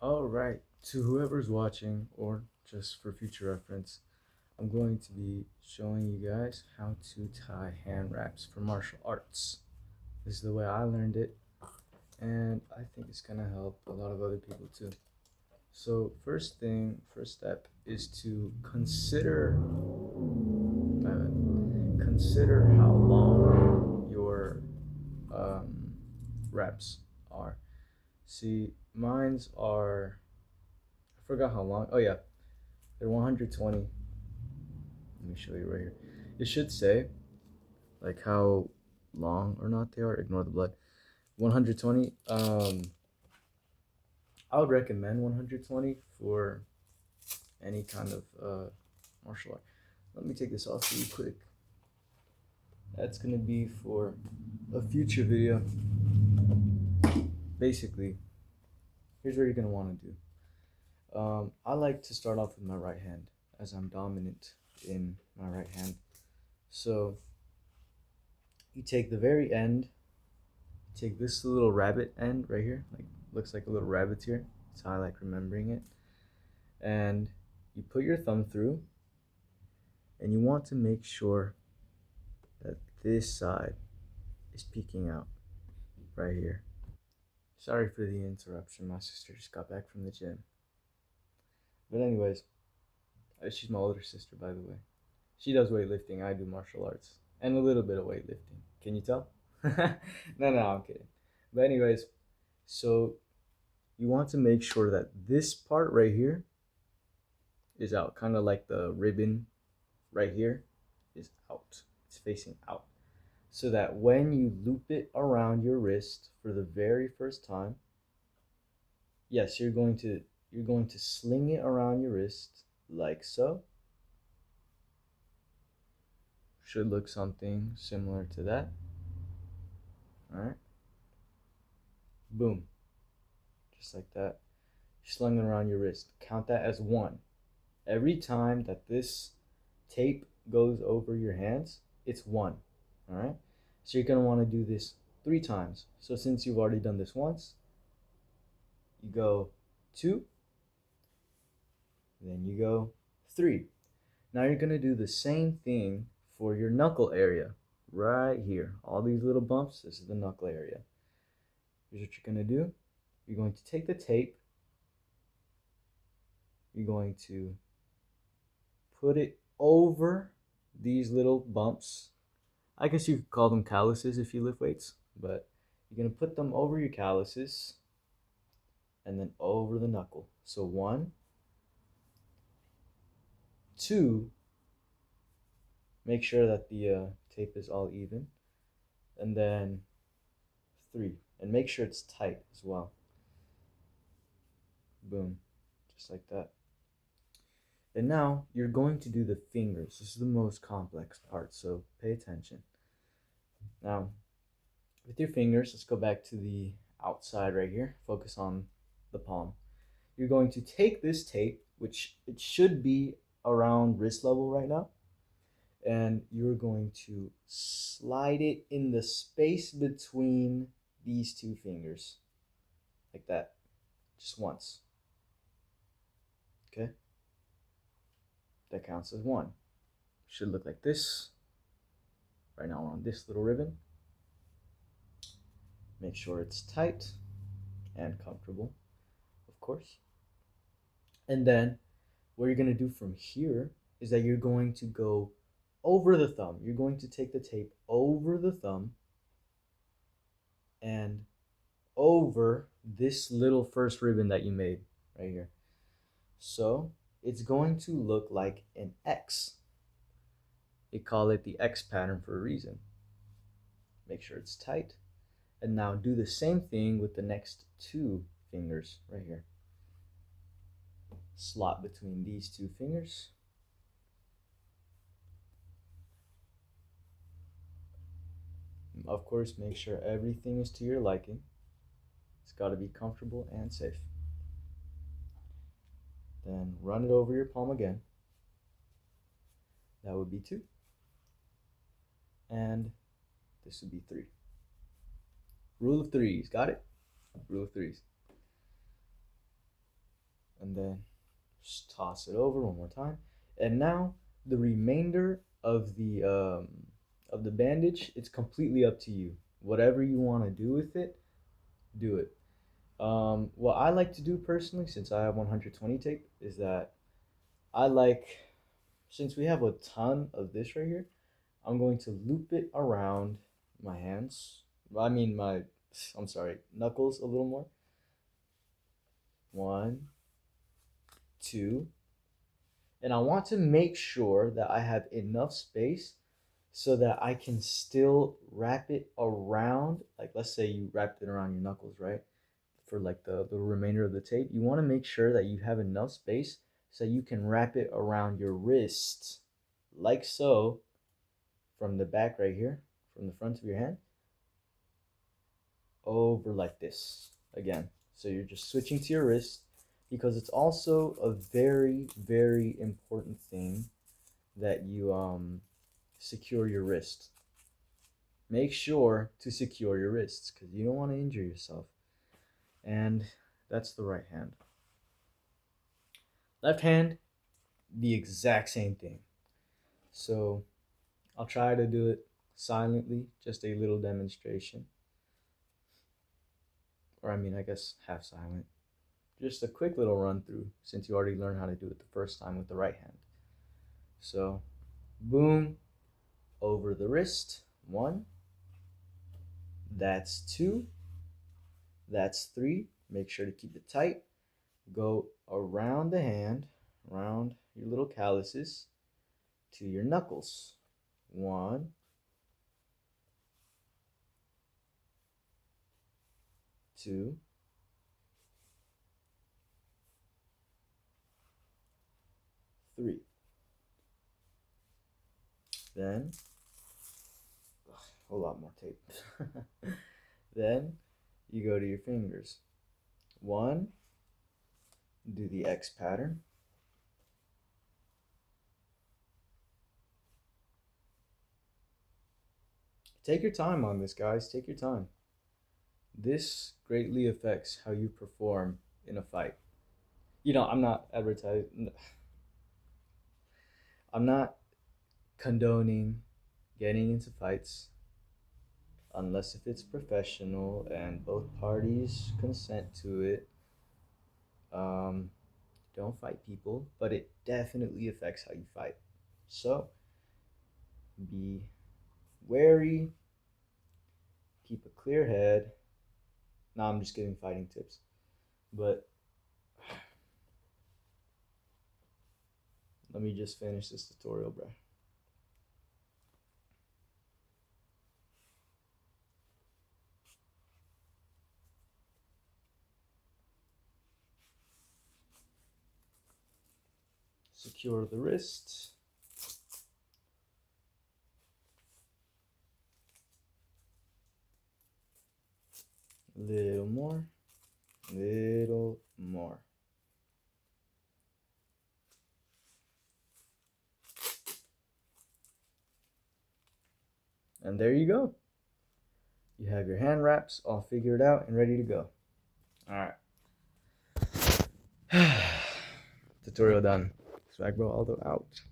All right, to whoever's watching or just for future reference, I'm going to be showing you guys how to tie hand wraps for martial arts. This is the way I learned it, and I think it's gonna help a lot of other people too. So first step is to consider how long your um, reps are. See, mine's are, I forgot how long. Oh yeah, they're 120. Let me show you right here. It should say like how long or not they are. Ignore the blood. 120. I would recommend 120 for any kind of martial art. Let me take this off for you quick. That's gonna be for a future video. Basically, here's what you're gonna want to do. I like to start off with my right hand as I'm dominant in my right hand. So you take the very end, take this little rabbit end right here, like looks like a little rabbit's here. That's how I like remembering it. And you put your thumb through, and you want to make sure that this side is peeking out right here. Sorry for the interruption. My sister just got back from the gym. But anyways, she's my older sister, by the way. She does weightlifting. I do martial arts and a little bit of weightlifting. Can you tell? No, I'm kidding. But anyways, so you want to make sure that this part right here is out, kind of like the ribbon right here is out. It's facing out. So that when you loop it around your wrist for the very first time, yes, you're going to sling it around your wrist like so. Should look something similar to that. All right. Boom. Just like that. Slung it around your wrist. Count that as one. Every time that this tape goes over your hands, it's one. All right. So you're going to want to do this 3 times. So since you've already done this once, you go 2, then you go 3. Now you're going to do the same thing for your knuckle area right here. All these little bumps, this is the knuckle area. Here's what you're going to do. You're going to take the tape. You're going to put it over these little bumps. I guess you could call them calluses if you lift weights, but you're going to put them over your calluses and then over the knuckle. So 1, 2, make sure that the tape is all even, and then 3, and make sure it's tight as well. Boom, just like that. And now you're going to do the fingers. This is the most complex part, so pay attention. Now, with your fingers, let's go back to the outside right here. Focus on the palm. You're going to take this tape, which it should be around wrist level right now, and you're going to slide it in the space between these 2 fingers, like that, just once. Okay, that counts as 1. Should look like this. Right now we're on this little ribbon. Make sure it's tight and comfortable, of course. And then what you're going to do from here is that you're going to go over the thumb. You're going to take the tape over the thumb and over this little first ribbon that you made right here. So it's going to look like an X. They call it the X pattern for a reason. Make sure it's tight. And now do the same thing with the next 2 fingers right here. Slot between these 2 fingers. Of course, make sure everything is to your liking. It's got to be comfortable and safe. Then run it over your palm again. That would be 2. And this would be 3. Rule of threes. Got it? Rule of threes. and then just toss it over one more time. And now the remainder of the bandage, it's completely up to you. Whatever you want to do with it, do it. What I like to do personally, since I have 120 tape, is that I like, since we have a ton of this right here, I'm going to loop it around my hands. I mean, I'm sorry, knuckles a little more. One, two. And I want to make sure that I have enough space so that I can still wrap it around. Like, let's say you wrapped it around your knuckles, right? For like the remainder of the tape. You want to make sure that you have enough space so you can wrap it around your wrist, like so, from the back right here, from the front of your hand, over like this again. So you're just switching to your wrist because it's also a very, very important thing that you secure your wrist. Make sure to secure your wrists because you don't want to injure yourself. And that's the right hand. Left hand, the exact same thing. So I'll try to do it silently, just a little demonstration. Or I mean, I guess half silent. Just a quick little run through since you already learned how to do it the first time with the right hand. So, boom, over the wrist, one. That's two. That's three. Make sure to keep it tight. Go around the hand, around your little calluses to your knuckles. One, two, three. Then, a whole lot more tape. Then you go to your fingers. One, do the X pattern. Take your time on this, guys. Take your time. This greatly affects how you perform in a fight. I'm not advertising. I'm not condoning getting into fights unless if it's professional and both parties consent to it. Um, don't fight people, but it definitely affects how you fight. So be wary, keep a clear head. Now I'm just giving fighting tips, but let me just finish this tutorial, bro. Secure the wrist. Little more, little more. And there you go. You have your hand wraps all figured out and ready to go. All right. Tutorial done. Swag Bro Aldo out.